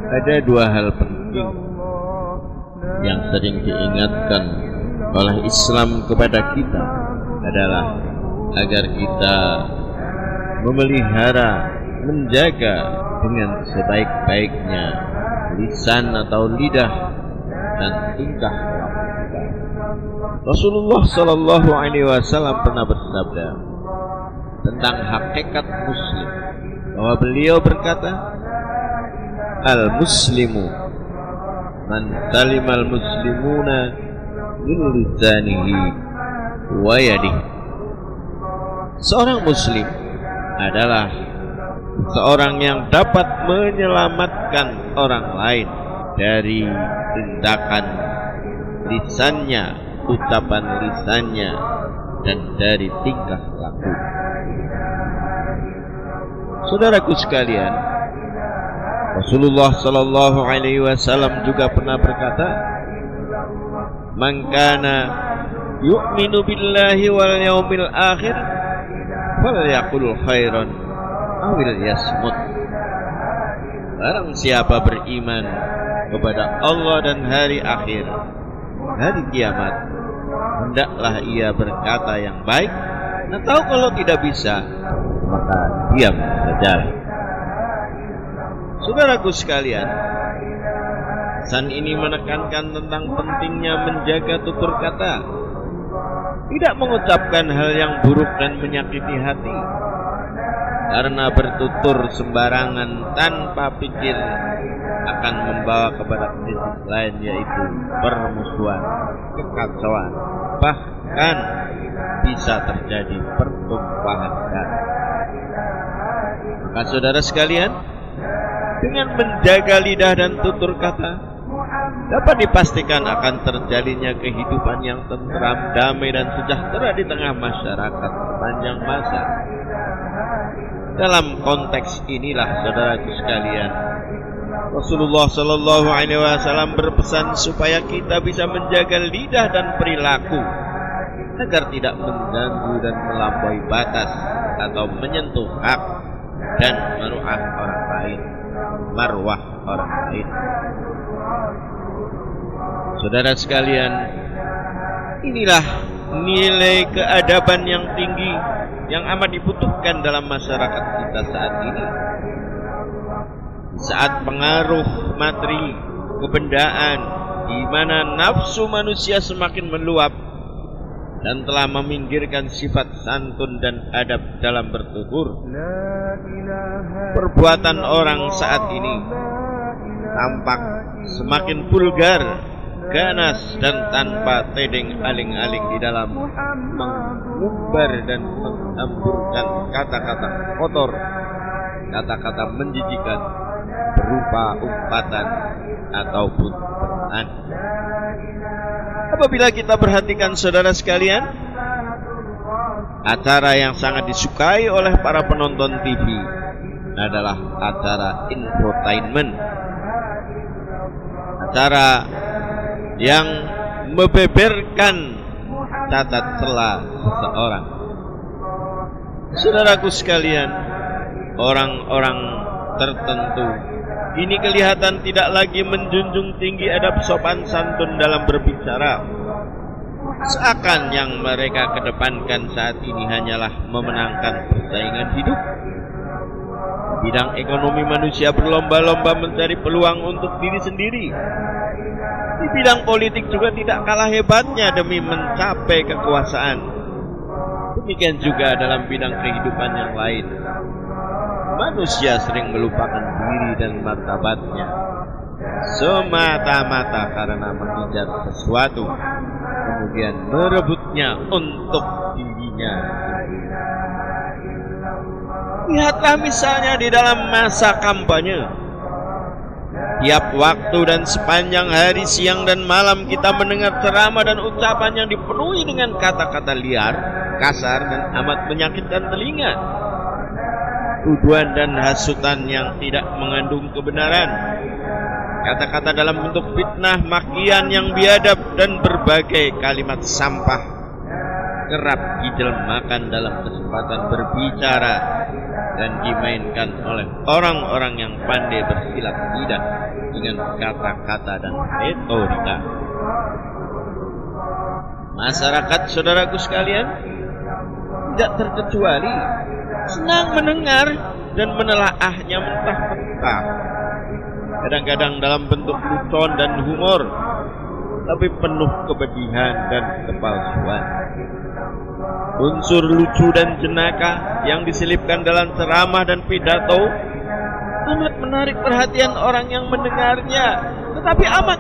Ada dua hal penting yang sering diingatkan oleh Islam kepada kita adalah agar kita memelihara, menjaga dengan sebaik-baiknya lisan atau lidah dan tingkah laku kita. Rasulullah Shallallahu Alaihi Wasallam pernah bersabda tentang hakikat Muslim, bahwa beliau berkata, al-muslimu man salimal muslimuna min lisanihi wa yadihi. Seorang muslim adalah seorang yang dapat menyelamatkan orang lain dari tindakan lisannya, ucapan lisannya, dan dari tingkah laku. Saudaraku sekalian, Rasulullah Sallallahu Alaihi Wasallam juga pernah berkata, "Man kana yu'minu billahi wal yaumil akhir, falyaqul khairan aw liyasmut." Barang siapa beriman kepada Allah dan hari akhir, hari kiamat, hendaklah ia berkata yang baik, atau kalau tidak bisa, maka diam saja. Saudaraku sekalian, pesan ini menekankan tentang pentingnya menjaga tutur kata, tidak mengucapkan hal yang buruk dan menyakiti hati, karena bertutur sembarangan tanpa pikir akan membawa kepada krisis lain, yaitu permusuhan, kekacauan, bahkan bisa terjadi pertumpahan darah. Maka saudara sekalian, dengan menjaga lidah dan tutur kata, dapat dipastikan akan terjalinnya kehidupan yang tentram, damai, dan sejahtera di tengah masyarakat sepanjang masa. Dalam konteks inilah, saudaraku sekalian, Rasulullah Shallallahu Alaihi Wasallam berpesan supaya kita bisa menjaga lidah dan perilaku agar tidak mengganggu dan melampaui batas atau menyentuh hak dan marwah orang lain. Saudara sekalian, inilah nilai keadaban yang tinggi yang amat dibutuhkan dalam masyarakat kita saat ini. Saat pengaruh materi, kebendaan, di mana nafsu manusia semakin meluap dan telah meminggirkan sifat santun dan adab dalam bertutur, perbuatan orang saat ini tampak semakin vulgar, ganas, dan tanpa tedeng aling-aling di dalam mengumbar dan menghamburkan kata-kata kotor, kata-kata menjijikan berupa umpatan ataupun perkataan. Apabila kita perhatikan, saudara sekalian, acara yang sangat disukai oleh para penonton TV adalah acara infotainment, acara yang membeberkan cacat celah seseorang. Saudaraku sekalian, orang-orang tertentu ini kelihatan tidak lagi menjunjung tinggi adab sopan santun dalam berbicara. Seakan yang mereka kedepankan saat ini hanyalah memenangkan persaingan hidup. Di bidang ekonomi, manusia berlomba-lomba mencari peluang untuk diri sendiri. Di bidang politik juga tidak kalah hebatnya demi mencapai kekuasaan. Demikian juga dalam bidang kehidupan yang lain. Manusia sering melupakan diri dan martabatnya semata-mata karena mengejar sesuatu, kemudian merebutnya untuk dirinya sendiri. Lihatlah misalnya di dalam masa kampanye. Tiap waktu dan sepanjang hari, siang dan malam, kita mendengar ceramah dan ucapan yang dipenuhi dengan kata-kata liar, kasar, dan amat menyakitkan telinga. Tuduhan dan hasutan yang tidak mengandung kebenaran, kata-kata dalam bentuk fitnah, makian yang biadab, dan berbagai kalimat sampah, kerap dijelmakan dalam kesempatan berbicara dan dimainkan oleh orang-orang yang pandai bersilat lidah dengan kata-kata dan retorika. Masyarakat saudaraku sekalian tidak terkecuali senang mendengar dan menelaahnya mentah-mentah, kadang-kadang dalam bentuk lucu dan humor, tapi penuh kepedihan dan kepalsuan. Unsur lucu dan jenaka yang diselipkan dalam ceramah dan pidato amat menarik perhatian orang yang mendengarnya, tetapi amat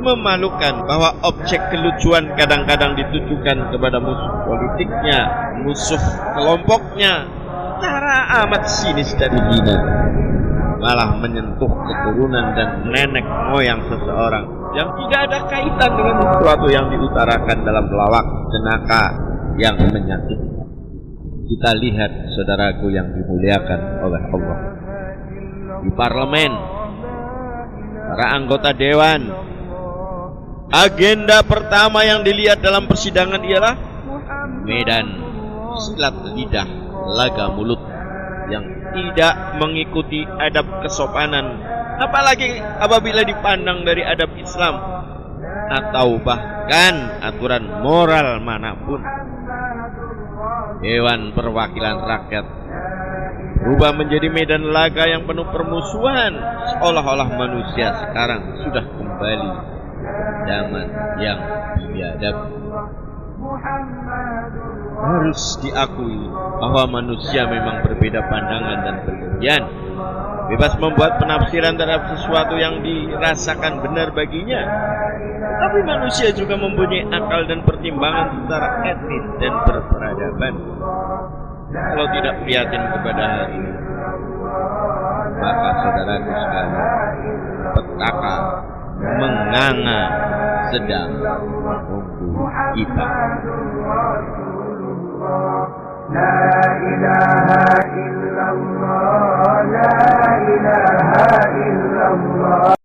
memalukan bahwa objek kelucuan kadang-kadang ditujukan kepada musuh politiknya, musuh kelompoknya, cara amat sinis dan hina, malah menyentuh keturunan dan nenek moyang seseorang yang tidak ada kaitan dengan sesuatu yang diutarakan dalam lawak jenaka yang menyakitkan. Kita lihat saudaraku yang dimuliakan oleh Allah, di parlemen, para anggota dewan, agenda pertama yang dilihat dalam persidangan ialah medan silat lidah laga mulut yang tidak mengikuti adab kesopanan, apalagi apabila dipandang dari adab Islam atau bahkan aturan moral manapun. Dewan Perwakilan Rakyat berubah menjadi medan laga yang penuh permusuhan, seolah-olah manusia sekarang sudah kembali zaman yang biadab. Harus diakui bahwa manusia memang berbeda pandangan dan berlebihan, bebas membuat penafsiran terhadap sesuatu yang dirasakan benar baginya. Tapi manusia juga mempunyai akal dan pertimbangan secara etis dan berperadaban. Kalau tidak prihatin kepada hal ini, maka saudaraku sekalian, petaka menganga sedang menunggu kita. La ilaha illallah, la ilaha illallah.